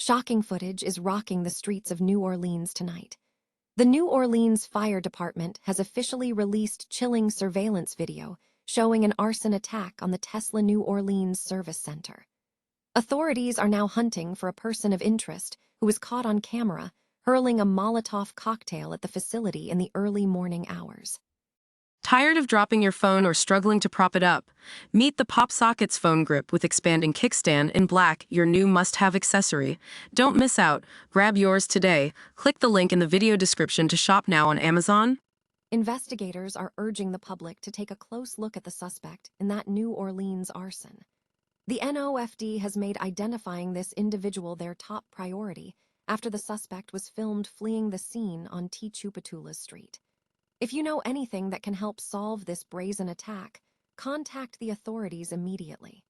Shocking footage is rocking the streets of New Orleans tonight. The New Orleans Fire Department has officially released chilling surveillance video showing an arson attack on the Tesla New Orleans Service Center. Authorities are now hunting for a person of interest who was caught on camera hurling a Molotov cocktail at the facility in the early morning hours. Tired of dropping your phone or struggling to prop it up? Meet the Pop Sockets phone grip with expanding kickstand in black, your new must-have accessory. Don't miss out. Grab yours today. Click the link in the video description to shop now on Amazon. Investigators are urging the public to take a close look at the suspect in that New Orleans arson. The D4vd has made identifying this individual their top priority after the suspect was filmed fleeing the scene on Tchoupitoulas Street. If you know anything that can help solve this brazen attack, contact the authorities immediately.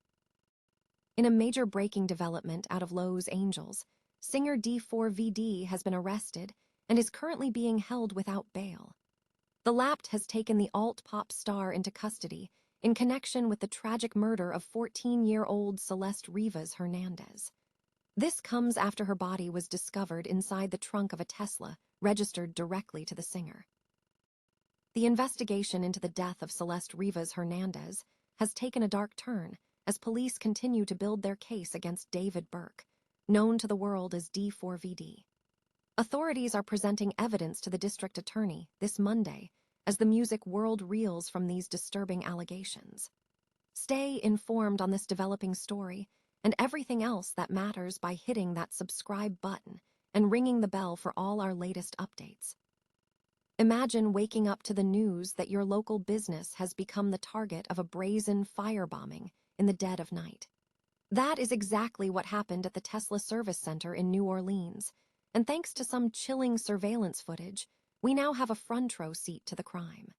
In a major breaking development out of Los Angeles, singer D4vd has been arrested and is currently being held without bail. The Lapt has taken the alt-pop star into custody in connection with the tragic murder of 14-year-old Celeste Rivas Hernandez. This comes after her body was discovered inside the trunk of a Tesla registered directly to the singer. The investigation into the death of Celeste Rivas Hernandez has taken a dark turn as police continue to build their case against David Burke, known to the world as D4vd. Authorities are presenting evidence to the district attorney this Monday as the music world reels from these disturbing allegations. Stay informed on this developing story and everything else that matters by hitting that subscribe button and ringing the bell for all our latest updates. Imagine waking up to the news that your local business has become the target of a brazen firebombing in the dead of night. That is exactly what happened at the Tesla Service Center in New Orleans, and thanks to some chilling surveillance footage, we now have a front row seat to the crime.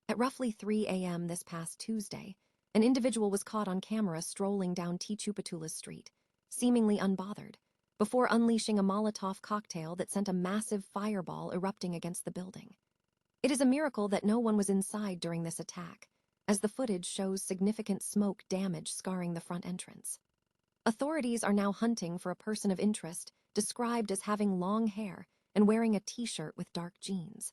At roughly 3 a.m. this past Tuesday, an individual was caught on camera strolling down Tchoupitoulas Street, seemingly unbothered, before unleashing a Molotov cocktail that sent a massive fireball erupting against the building. It is a miracle that no one was inside during this attack, as the footage shows significant smoke damage scarring the front entrance. Authorities are now hunting for a person of interest described as having long hair and wearing a t-shirt with dark jeans.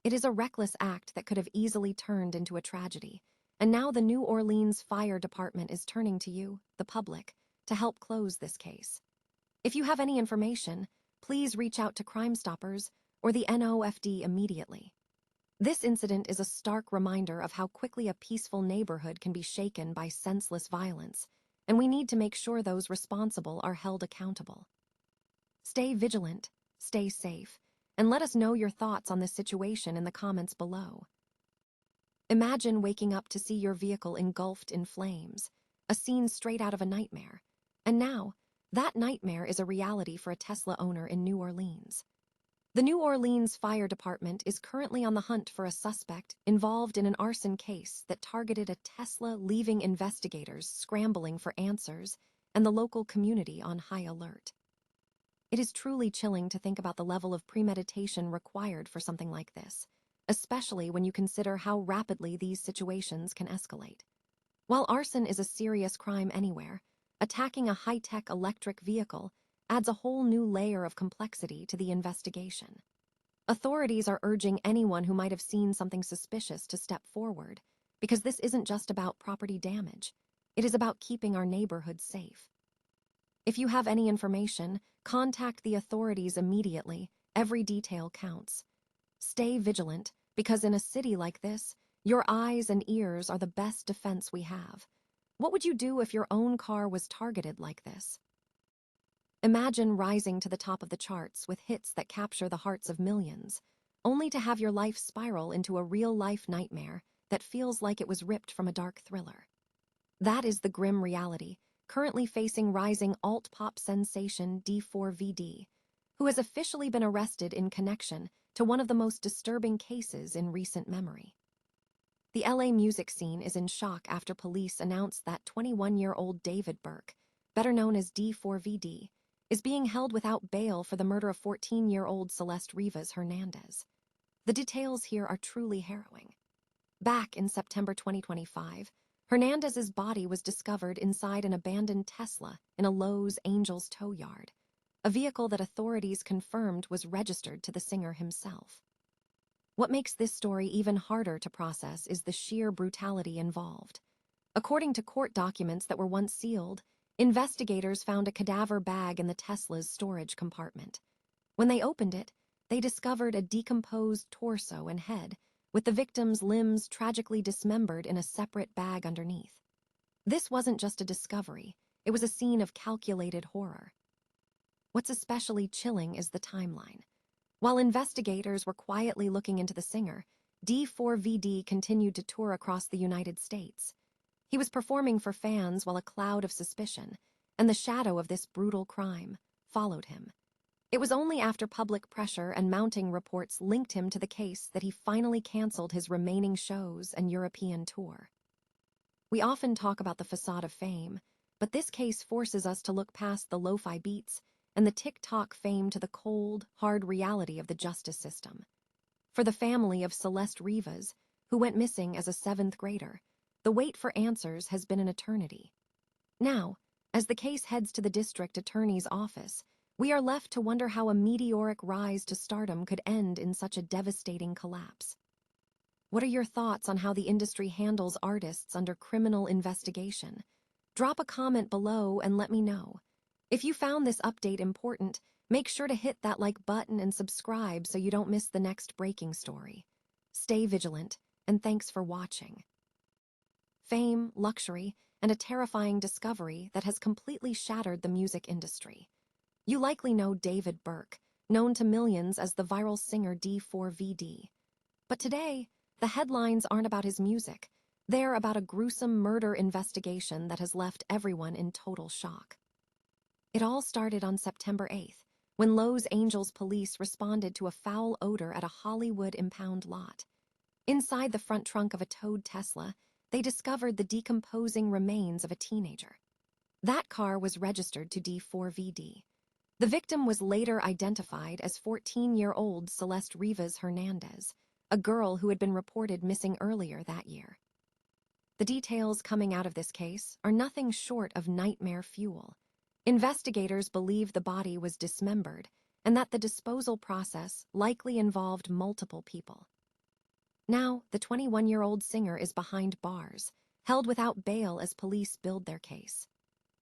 It is a reckless act that could have easily turned into a tragedy, and now the New Orleans Fire Department is turning to you, the public, to help close this case. If you have any information, please reach out to Crime Stoppers or the D4vd immediately. This incident is a stark reminder of how quickly a peaceful neighborhood can be shaken by senseless violence, and we need to make sure those responsible are held accountable. Stay vigilant, stay safe, and let us know your thoughts on this situation in the comments below. Imagine waking up to see your vehicle engulfed in flames, a scene straight out of a nightmare, and now, that nightmare is a reality for a Tesla owner in New Orleans. The New Orleans Fire Department is currently on the hunt for a suspect involved in an arson case that targeted a Tesla, leaving investigators scrambling for answers and the local community on high alert. It is truly chilling to think about the level of premeditation required for something like this, especially when you consider how rapidly these situations can escalate. While arson is a serious crime anywhere, attacking a high-tech electric vehicle adds a whole new layer of complexity to the investigation. Authorities are urging anyone who might have seen something suspicious to step forward, because this isn't just about property damage. It is about keeping our neighborhood safe. If you have any information, contact the authorities immediately. Every detail counts. Stay vigilant, because in a city like this, your eyes and ears are the best defense we have. What would you do if your own car was targeted like this? Imagine rising to the top of the charts with hits that capture the hearts of millions, only to have your life spiral into a real-life nightmare that feels like it was ripped from a dark thriller. That is the grim reality currently facing rising alt-pop sensation D4vd, who has officially been arrested in connection to one of the most disturbing cases in recent memory. The LA music scene is in shock after police announced that 21-year-old David Burke, better known as D4vd, is being held without bail for the murder of 14-year-old Celeste Rivas Hernandez. The details here are truly harrowing. Back in September 2025, Hernandez's body was discovered inside an abandoned Tesla in a Lowe's Angels tow yard, a vehicle that authorities confirmed was registered to the singer himself. What makes this story even harder to process is the sheer brutality involved. According to court documents that were once sealed, investigators found a cadaver bag in the Tesla's storage compartment. When they opened it, they discovered a decomposed torso and head, with the victim's limbs tragically dismembered in a separate bag underneath. This wasn't just a discovery, it was a scene of calculated horror. What's especially chilling is the timeline. While investigators were quietly looking into the singer, D4vd continued to tour across the United States. He was performing for fans while a cloud of suspicion, and the shadow of this brutal crime, followed him. It was only after public pressure and mounting reports linked him to the case that he finally canceled his remaining shows and European tour. We often talk about the facade of fame, but this case forces us to look past the lo-fi beats and the TikTok fame to the cold, hard reality of the justice system. For the family of Celeste Rivas, who went missing as a 7th grader, the wait for answers has been an eternity. Now, as the case heads to the district attorney's office, we are left to wonder how a meteoric rise to stardom could end in such a devastating collapse. What are your thoughts on how the industry handles artists under criminal investigation? Drop a comment below and let me know. If you found this update important, make sure to hit that like button and subscribe so you don't miss the next breaking story. Stay vigilant, and thanks for watching. Fame, luxury, and a terrifying discovery that has completely shattered the music industry. You likely know David Burke, known to millions as the viral singer D4vd. But today, the headlines aren't about his music. They're about a gruesome murder investigation that has left everyone in total shock. It all started on September 8th, when Los Angeles police responded to a foul odor at a Hollywood impound lot. Inside the front trunk of a towed Tesla, they discovered the decomposing remains of a teenager. That car was registered to D4vd. The victim was later identified as 14-year-old Celeste Rivas Hernandez, a girl who had been reported missing earlier that year. The details coming out of this case are nothing short of nightmare fuel. Investigators believe the body was dismembered and that the disposal process likely involved multiple people. Now, the 21-year-old singer is behind bars, held without bail as police build their case.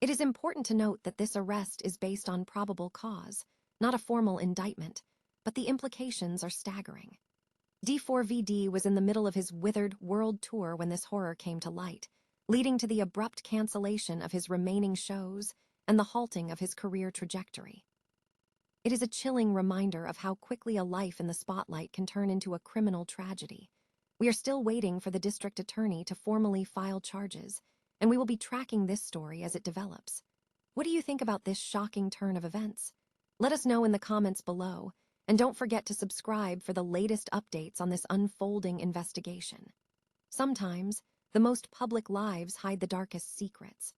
It is important to note that this arrest is based on probable cause, not a formal indictment, but the implications are staggering. D4vd was in the middle of his withered world tour when this horror came to light, leading to the abrupt cancellation of his remaining shows and the halting of his career trajectory. It is a chilling reminder of how quickly a life in the spotlight can turn into a criminal tragedy. We are still waiting for the district attorney to formally file charges, and we will be tracking this story as it develops. What do you think about this shocking turn of events? Let us know in the comments below, and don't forget to subscribe for the latest updates on this unfolding investigation. Sometimes, the most public lives hide the darkest secrets.